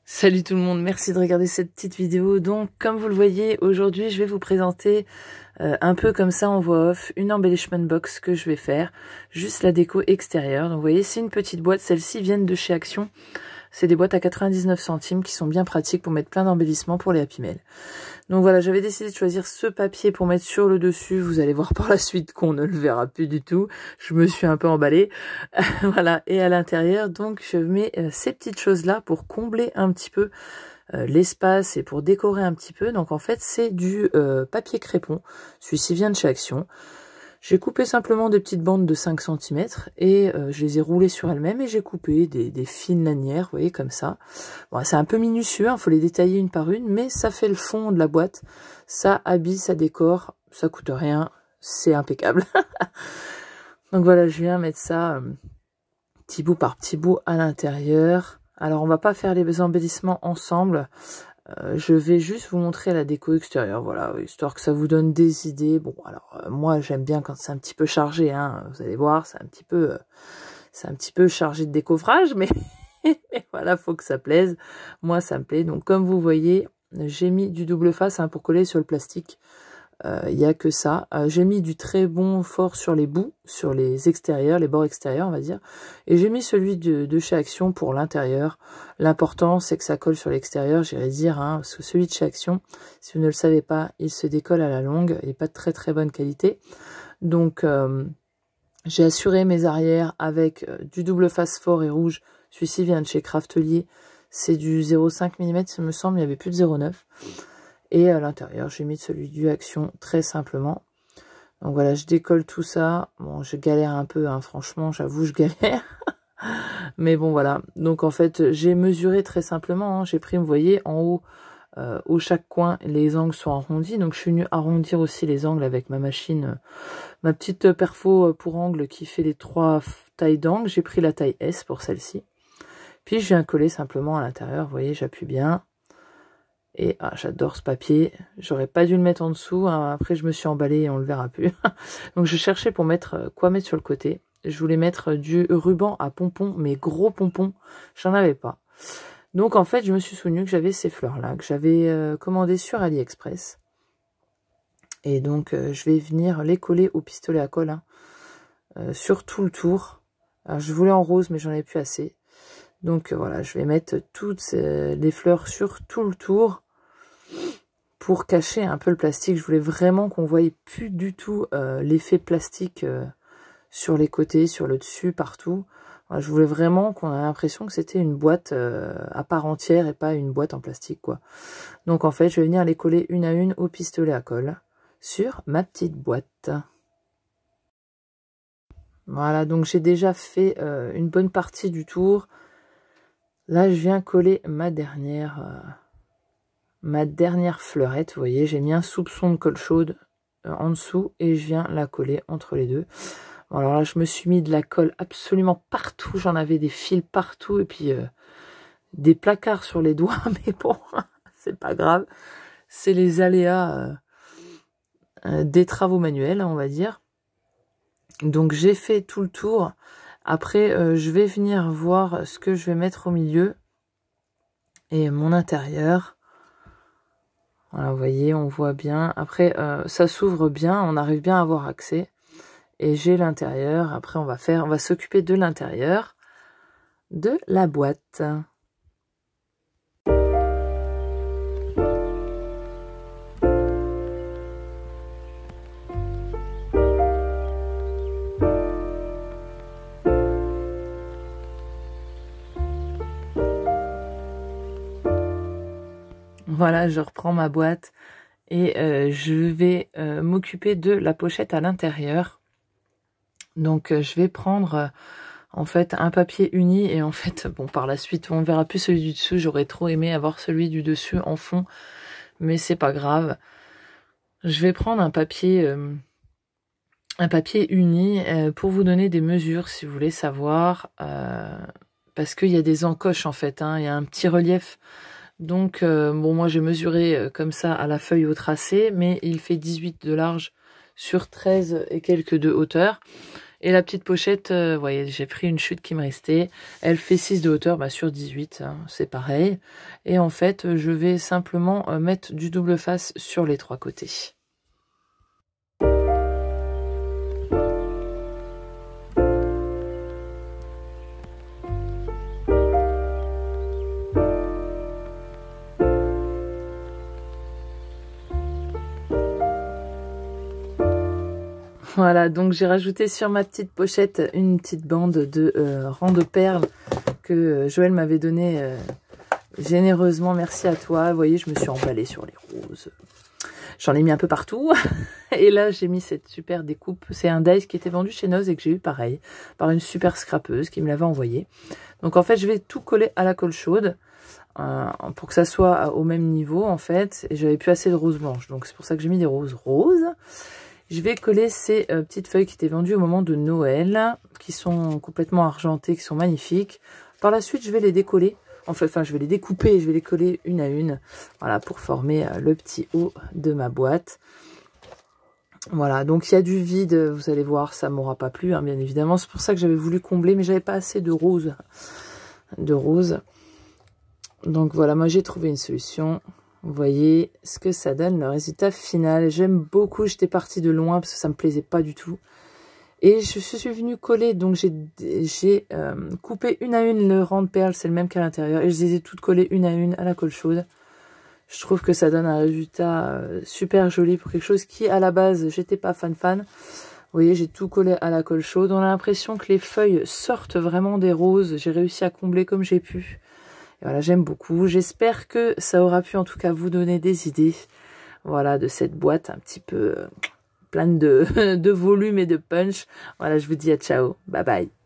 Salut tout le monde, merci de regarder cette petite vidéo. Donc comme vous le voyez, aujourd'hui je vais vous présenter un peu comme ça en voix off une embellishment box que je vais faire, juste la déco extérieure. Donc vous voyez, c'est une petite boîte, celles-ci viennent de chez Action. C'est des boîtes à 99 centimes qui sont bien pratiques pour mettre plein d'embellissements pour les Happy Mail. Donc voilà, j'avais décidé de choisir ce papier pour mettre sur le dessus. Vous allez voir par la suite qu'on ne le verra plus du tout. Je me suis un peu emballée. Voilà, et à l'intérieur, donc je mets ces petites choses-là pour combler un petit peu l'espace et pour décorer un petit peu. Donc en fait, c'est du papier crépon. Celui-ci vient de chez Action. J'ai coupé simplement des petites bandes de 5 cm et je les ai roulées sur elles-mêmes et j'ai coupé des fines lanières, vous voyez, comme ça. Bon, c'est un peu minutieux, il faut les détailler une par une, mais ça fait le fond de la boîte. Ça habille, ça décore, ça coûte rien, c'est impeccable. Donc voilà, je viens mettre ça petit bout par petit bout à l'intérieur. Alors on va pas faire les embellissements ensemble. Je vais juste vous montrer la déco extérieure, voilà, histoire que ça vous donne des idées. Bon, alors moi j'aime bien quand c'est un petit peu chargé, hein, vous allez voir, c'est un petit peu chargé de décoffrage, mais voilà, faut que ça plaise. Moi ça me plaît. Donc comme vous voyez, j'ai mis du double face pour coller sur le plastique. Il n'y a que ça. J'ai mis du très bon fort sur les bouts, sur les extérieurs, les bords extérieurs on va dire. Et j'ai mis celui de chez Action pour l'intérieur. L'important c'est que ça colle sur l'extérieur, j'irais dire, hein, parce que celui de chez Action, si vous ne le savez pas, il se décolle à la longue, il n'est pas de très très bonne qualité. Donc j'ai assuré mes arrières avec du double face fort et rouge. Celui-ci vient de chez Craftelier, c'est du 0,5 mm, il me semble, il n'y avait plus de 0,9. Et à l'intérieur, j'ai mis celui du Action, très simplement. Donc voilà, je décolle tout ça. Bon, je galère un peu, hein, franchement, j'avoue, je galère. Mais bon, voilà. Donc en fait, j'ai mesuré très simplement. Hein. J'ai pris, vous voyez, en haut, au chaque coin, les angles sont arrondis. Donc je suis venue arrondir aussi les angles avec ma machine, ma petite perfo pour angle qui fait les 3 tailles d'angle. J'ai pris la taille S pour celle-ci. Puis je viens coller simplement à l'intérieur. Vous voyez, j'appuie bien. Et j'adore ce papier, j'aurais pas dû le mettre en dessous, hein. Après je me suis emballée et on le verra plus. Donc je cherchais pour mettre quoi mettre sur le côté. Je voulais mettre du ruban à pompons, mais gros pompons, j'en avais pas. Donc en fait je me suis souvenu que j'avais ces fleurs-là, que j'avais commandées sur AliExpress. Et donc je vais venir les coller au pistolet à colle, hein, sur tout le tour. Alors je voulais en rose mais j'en ai plus assez. Donc voilà, je vais mettre toutes les fleurs sur tout le tour. Pour cacher un peu le plastique, je voulais vraiment qu'on voyait plus du tout l'effet plastique sur les côtés, sur le dessus, partout. Voilà, je voulais vraiment qu'on ait l'impression que c'était une boîte à part entière et pas une boîte en plastique, quoi. Donc en fait, je vais venir les coller une à une au pistolet à colle sur ma petite boîte. Voilà, donc j'ai déjà fait une bonne partie du tour. Là, je viens coller ma dernière fleurette, vous voyez, j'ai mis un soupçon de colle chaude en dessous et je viens la coller entre les deux. Bon, alors là, je me suis mis de la colle absolument partout, j'en avais des fils partout et puis des placards sur les doigts, mais bon, c'est pas grave, c'est les aléas des travaux manuels, on va dire. Donc j'ai fait tout le tour. Après, je vais venir voir ce que je vais mettre au milieu et mon intérieur. Voilà, vous voyez, on voit bien. Après, ça s'ouvre bien, on arrive bien à avoir accès. Et j'ai l'intérieur. Après, on va s'occuper de l'intérieur de la boîte. Voilà, je reprends ma boîte. Et je vais m'occuper de la pochette à l'intérieur. Donc je vais prendre en fait un papier uni et en fait bon par la suite on ne verra plus celui du dessous. J'aurais trop aimé avoir celui du dessus en fond, mais c'est pas grave. Je vais prendre un papier uni pour vous donner des mesures si vous voulez savoir, parce qu'il y a des encoches en fait, hein, il y a un petit relief. Donc, bon, moi j'ai mesuré comme ça à la feuille au tracé, mais il fait 18 de large sur 13 et quelques de hauteur. Et la petite pochette, vous voyez, j'ai pris une chute qui me restait. Elle fait 6 de hauteur, bah, sur 18, hein, c'est pareil. Et en fait, je vais simplement mettre du double face sur les 3 côtés. Voilà, donc j'ai rajouté sur ma petite pochette une petite bande de rang de perles que Joël m'avait donné généreusement. Merci à toi. Vous voyez, je me suis emballée sur les roses. J'en ai mis un peu partout. Et là, j'ai mis cette super découpe. C'est un dice qui était vendu chez Noz et que j'ai eu pareil, par une super scrapeuse qui me l'avait envoyé. Donc en fait, je vais tout coller à la colle chaude pour que ça soit au même niveau en fait. Et j'avais plus assez de roses blanches. Donc c'est pour ça que j'ai mis des roses roses. Je vais coller ces petites feuilles qui étaient vendues au moment de Noël, qui sont complètement argentées, qui sont magnifiques. Par la suite, je vais les décoller. Enfin, je vais les découper et je vais les coller une à une. Voilà, pour former le petit haut de ma boîte. Voilà, donc il y a du vide, vous allez voir, ça m'aura pas plu, hein, bien évidemment. C'est pour ça que j'avais voulu combler, mais j'avais pas assez de roses. Donc voilà, moi j'ai trouvé une solution. Vous voyez ce que ça donne, le résultat final. J'aime beaucoup, j'étais partie de loin parce que ça me plaisait pas du tout. Et je suis venue coller, donc j'ai coupé une à une le rang de perles, c'est le même qu'à l'intérieur. Et je les ai toutes collées une à une à la colle chaude. Je trouve que ça donne un résultat super joli pour quelque chose qui, à la base, j'étais pas fan. Vous voyez, j'ai tout collé à la colle chaude. On a l'impression que les feuilles sortent vraiment des roses. J'ai réussi à combler comme j'ai pu. Et voilà, j'aime beaucoup. J'espère que ça aura pu en tout cas vous donner des idées. Voilà, de cette boîte un petit peu pleine de volume et de punch. Voilà, je vous dis à ciao. Bye bye.